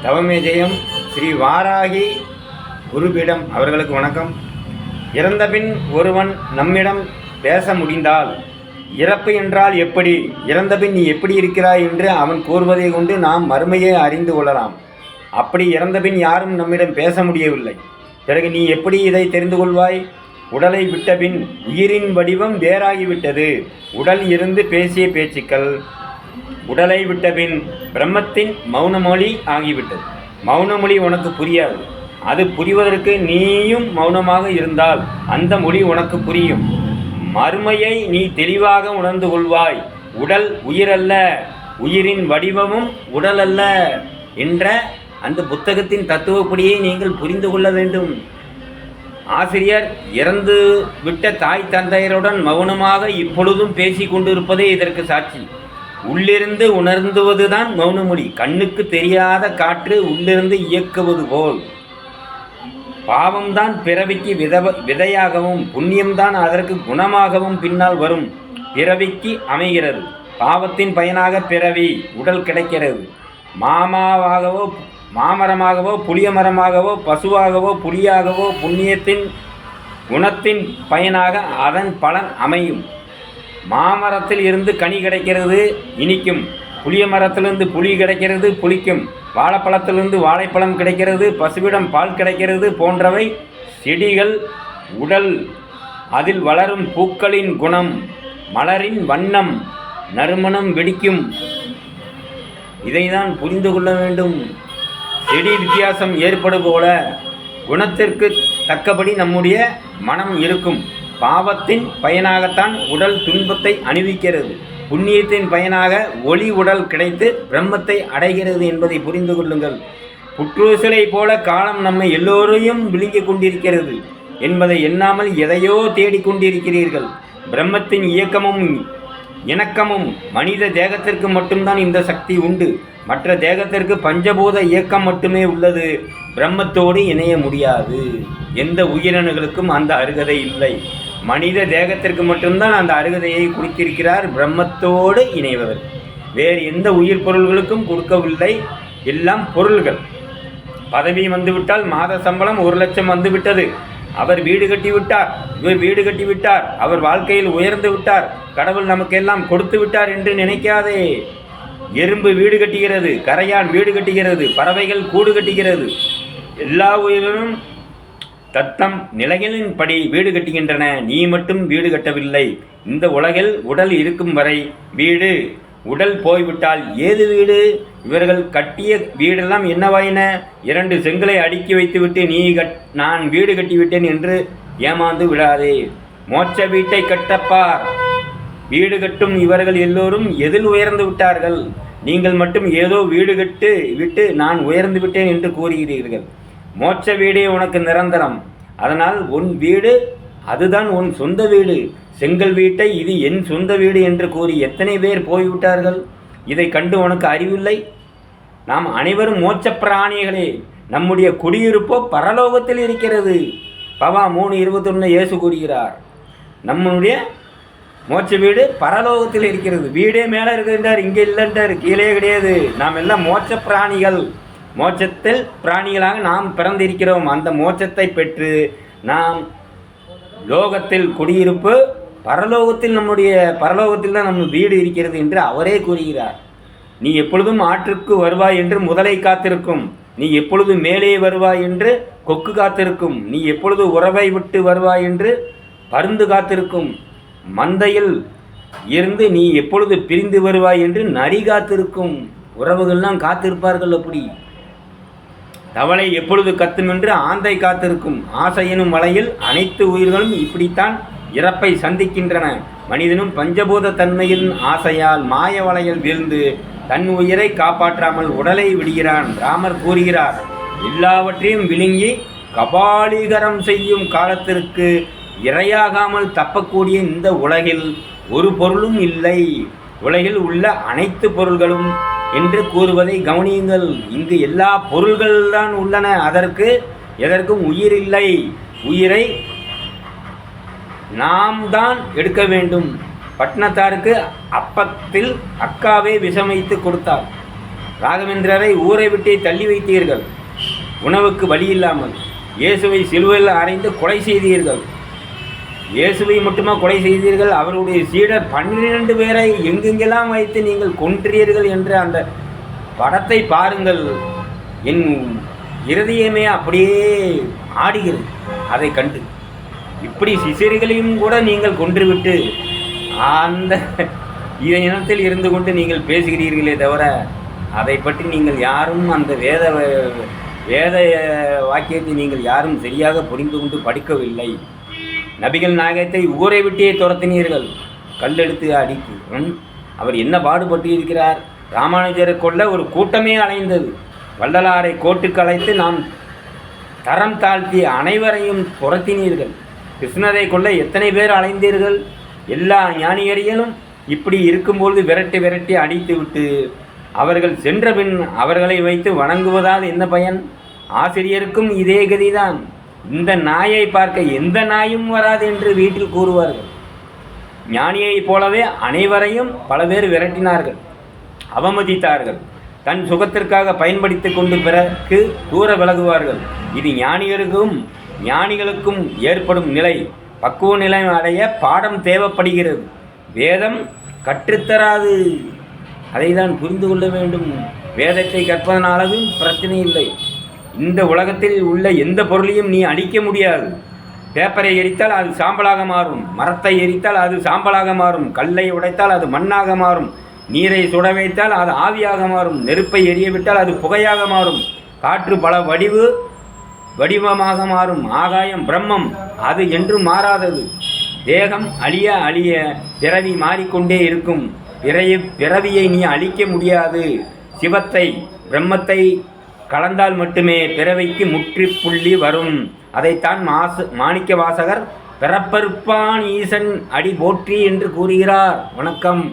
தவமே ஜெயம். ஸ்ரீ வாராகி குருபீடம் அவர்களுக்கு வணக்கம். இறந்தபின் ஒருவன் நம்மிடம் பேச முடிந்தால், இறப்பு என்றால் எப்படி, இறந்தபின் நீ எப்படி இருக்கிறாய் என்று அவன் கூறுவதை கொண்டு நாம் மறுமையை அறிந்து கொள்ளலாம். அப்படி இறந்தபின் யாரும் நம்மிடம் பேச முடியவில்லை. பிறகு நீ எப்படி இதை தெரிந்து கொள்வாய்? உடலை விட்டபின் உயிரின் வடிவம் வேறாகிவிட்டது. உடல் இருந்து பேசிய பேச்சுக்கள் உடலை விட்டபின் பிரம்மத்தின் மௌனமொழி ஆகிவிட்டது. மௌனமொழி உனக்கு புரியாது. அது புரிவதற்கு நீயும் மௌனமாக இருந்தால் அந்த மொழி உனக்கு புரியும். மறுமையை நீ தெளிவாக உணர்ந்து கொள்வாய். உடல் உயிரல்ல, உயிரின் வடிவமும் உடல் அல்ல என்ற அந்த புத்தகத்தின் தத்துவப்படியை நீங்கள் புரிந்து கொள்ள வேண்டும். ஆசிரியர் இறந்து விட்ட தாய் தந்தையருடன் மௌனமாக இப்பொழுதும் பேசி கொண்டிருப்பதே இதற்கு சாட்சி. உள்ளிருந்து உணர்ந்துவதுதான் மௌனமொழி. கண்ணுக்கு தெரியாத காற்று உள்ளிருந்து இயக்குவது போல் பாவம்தான் பிறவிக்கு விதையாகவும் புண்ணியம்தான் அதற்கு குணமாகவும் பின்னால் வரும். பிறவிக்கு அமைகிறது. பாவத்தின் பயனாக பிறவி உடல் கிடைக்கிறது. மாமரமாகவோ புளிய மரமாகவோ பசுவாகவோ புலியாகவோ புண்ணியத்தின் குணத்தின் பயனாக அதன் பலன் அமையும். மாமரத்தில் இருந்து கனி கிடைக்கிறது, இனிக்கும். புளிய மரத்திலிருந்து புளி கிடைக்கிறது, புளிக்கும். வாழைப்பழத்திலிருந்து வாழைப்பழம் கிடைக்கிறது, பசுவிடம் பால் கிடைக்கிறது போன்றவை செடிகள். உடல் அதில் வளரும் பூக்களின் குணம், மலரின் வண்ணம், நறுமணம் வெடிக்கும். இதைதான் புரிந்து கொள்ள வேண்டும். செடி வித்தியாசம் ஏற்படும் போல குணத்திற்கு தக்கபடி நம்முடைய மனம் இருக்கும். பாவத்தின் பயனாகத்தான் உடல் துன்பத்தை அணிவிக்கிறது. புண்ணியத்தின் பயனாக ஒளி உடல் கிடைத்து பிரம்மத்தை அடைகிறது என்பதை புரிந்து கொள்ளுங்கள். புற்றூசலை போல காலம் நம்மை எல்லோரையும் விழுங்கிக் கொண்டிருக்கிறது என்பதை எண்ணாமல் எதையோ தேடிக்கொண்டிருக்கிறீர்கள். பிரம்மத்தின் இயக்கமும் இணக்கமும் மனித தேகத்திற்கு மட்டும்தான் இந்த சக்தி உண்டு. மற்ற தேகத்திற்கு பஞ்சபூத இயக்கம் மட்டுமே உள்ளது. பிரம்மத்தோடு இணைய முடியாது. எந்த உயிரினங்களுக்கும் அந்த அருகதை இல்லை. மனித தேகத்திற்கு மட்டும்தான் அந்த அருகதையை கொடுத்திருக்கிறார் பிரம்மத்தோடு இணைவதற்கு. வேறு எந்த உயிர் பொருள்களுக்கும் கொடுக்கவில்லை. எல்லாம் பொருள்கள். பதவி வந்துவிட்டால் மாத சம்பளம் 1 லட்சம் வந்துவிட்டது. அவர் வீடு கட்டிவிட்டார், இவர் வீடு கட்டிவிட்டார், அவர் வாழ்க்கையில் உயர்ந்து விட்டார், கடவுள் நமக்கெல்லாம் கொடுத்து விட்டார் என்று நினைக்காதே. எறும்பு வீடு கட்டுகிறது, கரையான் வீடு கட்டுகிறது, பறவைகள் கூடு கட்டுகிறது. எல்லா உயிரிலும் தத்தம் நிலைகளின்படி வீடு கட்டுகின்றன. நீ மட்டும் வீடு கட்டவில்லை. இந்த உலகில் உடல் இருக்கும் வரை வீடு. உடல் போய்விட்டால் ஏது வீடு? இவர்கள் கட்டிய வீடெல்லாம் என்னவாயின? 2 செங்கலை அடுக்கி வைத்துவிட்டு நான் வீடு கட்டிவிட்டேன் என்று ஏமாந்து விடாதே. மோட்ச வீட்டை கட்டப்பார். வீடு கட்டும் இவர்கள் எல்லோரும் எதில் உயர்ந்து விட்டார்கள்? நீங்கள் மட்டும் ஏதோ வீடு கட்டு விட்டு நான் உயர்ந்து விட்டேன் என்று கூறுகிறீர்கள். மோட்ச வீடே உனக்கு நிரந்தரம். அதனால் உன் வீடு அதுதான் உன் சொந்த வீடு. செங்கல் வீட்டை இது என் சொந்த வீடு என்று கூறி எத்தனை பேர் போய்விட்டார்கள்? இதை கண்டு உனக்கு அறிவில்லை? நாம் அனைவரும் மோட்ச பிராணிகளே. நம்முடைய குடியிருப்போ பரலோகத்தில் இருக்கிறது. பவா 3:21 இயேசு கூறுகிறார். நம்முடைய மோட்ச வீடு பரலோகத்தில் இருக்கிறது. வீடே மேலே இருக்குன்றார், இங்கே இல்லைன்றார், கீழே கிடையாது. நாம் எல்லாம் மோட்ச பிராணிகள். மோட்சத்தில் பிராணிகளாக நாம் பிறந்திருக்கிறோம். அந்த மோட்சத்தை பெற்று நாம் லோகத்தில் குடியிருப்பு, பரலோகத்தில் பரலோகத்தில் தான் நம்ம வீடு இருக்கிறது என்று அவரே கூறுகிறார். நீ எப்பொழுதும் ஆற்றுக்கு வருவாய் என்று முதலை காத்திருக்கும். நீ எப்பொழுது மேலே வருவாய் என்று கொக்கு காத்திருக்கும். நீ எப்பொழுது உறவை விட்டு வருவாய் என்று பருந்து காத்திருக்கும். மந்தையில் இருந்து நீ எப்பொழுது பிரிந்து வருவாய் என்று நரி காத்திருக்கும். உறவுகள்லாம் காத்திருப்பார்கள். அப்படி தவளை எப்பொழுது கத்தும் என்று ஆந்தை காத்திருக்கும். ஆசை எனும் வலையில் அனைத்து உயிர்களும் இப்படித்தான் இறப்பை சந்திக்கின்றன. மனிதனும் பஞ்சபூத தன்மையின் ஆசையால் மாய வலையில் வீழ்ந்து தன் உயிரை காப்பாற்றாமல் உடலை விடுகிறான். ராமர் கூறுகிறார், எல்லாவற்றையும் விழுங்கி கபாலீகரம் செய்யும் காலத்திற்கு இரையாகாமல் தப்பக்கூடிய இந்த உலகில் ஒரு பொருளும் இல்லை. உலகில் உள்ள அனைத்து பொருள்களும் என்று கூறுவதை கவனியுங்கள். இங்கு எல்லா பொருள்கள்தான் உள்ளன. எதற்கும் உயிர் இல்லை. உயிரை நாம் தான் எடுக்க வேண்டும். பட்டணத்தாருக்கு அப்பத்தில் அக்காவே விஷமைத்து கொடுத்தார். ராகவேந்திரரை ஊரை விட்டே தள்ளி வைத்தீர்கள். உணவுக்கு வழி இல்லாமல் இயேசுவை சிலுவையில் அறைந்து கொலை செய்தீர்கள். இயேசுவை மட்டுமா கொலை செய்தீர்கள்? அவருடைய சீடர் 12 பேரை எங்கெங்கெல்லாம் வைத்து நீங்கள் கொன்றீர்கள் என்ற அந்த படத்தை பாருங்கள். என் இருதயமே அப்படியே ஆடுகிறது அதை கண்டு. இப்படி சிசரிகளையும் கூட நீங்கள் கொன்றுவிட்டு அந்த இனத்தில் இருந்து கொண்டு நீங்கள் பேசுகிறீர்களே தவிர அதை பற்றி நீங்கள் யாரும் அந்த வேத வாக்கியத்தை நீங்கள் யாரும் சரியாக புரிந்து கொண்டு படிக்கவில்லை. நபிகள் நாயகத்தை ஊரை விட்டே துரத்தினீர்கள், கல்லெடுத்து அடித்து. அவர் என்ன பாடுபட்டு இருக்கிறார்? ராமானுஜரை கொள்ள ஒரு கூட்டமே அலைந்தது. வள்ளலாரை கோட்டுக்கு அழைத்து நாம் தரம் தாழ்த்திய அனைவரையும் துரத்தினீர்கள். கிருஷ்ணரை கொள்ள எத்தனை பேர் அலைந்தீர்கள்? எல்லா ஞானியரையும் இப்படி இருக்கும்போது விரட்டி விரட்டி அடித்து விட்டு அவர்கள் சென்ற பின் அவர்களை வைத்து வணங்குவதால் என்ன பயன்? ஆசிரியருக்கும் இதே கதிதான். இந்த நாயை பார்க்க எந்த நாயும் வராது என்று வீட்டில் கூறுவார்கள். ஞானியைப் போலவே அனைவரையும் பல பேர் விரட்டினார்கள், அவமதித்தார்கள். தன் சுகத்திற்காக பயன்படுத்தி கொண்டு பிறகு தூர விலகுவார்கள். இது ஞானிகளுக்கும் ஏற்படும் நிலை. பக்குவ நிலை அடைய பாடம் தேவைப்படுகிறது. வேதம் கற்றுத்தராது. அதை தான் புரிந்து கொள்ள வேண்டும். வேதத்தை கற்பதனாலும் பிரச்சனை இல்லை. இந்த உலகத்தில் உள்ள எந்த பொருளையும் நீ அழிக்க முடியாது. பேப்பரை எரித்தால் அது சாம்பலாக மாறும், மரத்தை எரித்தால் அது சாம்பலாக மாறும், கல்லை உடைத்தால் அது மண்ணாக மாறும், நீரை சுட வைத்தால் அது ஆவியாக மாறும், நெருப்பை எரியவிட்டால் அது புகையாக மாறும், காற்று பல வடிவமாக மாறும், ஆகாயம் பிரம்மம் அது என்று மாறாதது. தேகம் அழிய அழிய பிறவி மாறிக்கொண்டே இருக்கும். பிறவியை நீ அழிக்க முடியாது. சிவத்தை பிரம்மத்தை கலந்தால் மட்டுமே பிறவைக்கு முற்றுப்புள்ளி வரும். அதைத்தான் மாணிக்க வாசகர் பிறப்பறுப்பான் ஈசன் அடி போற்றி என்று கூறுகிறார். வணக்கம்.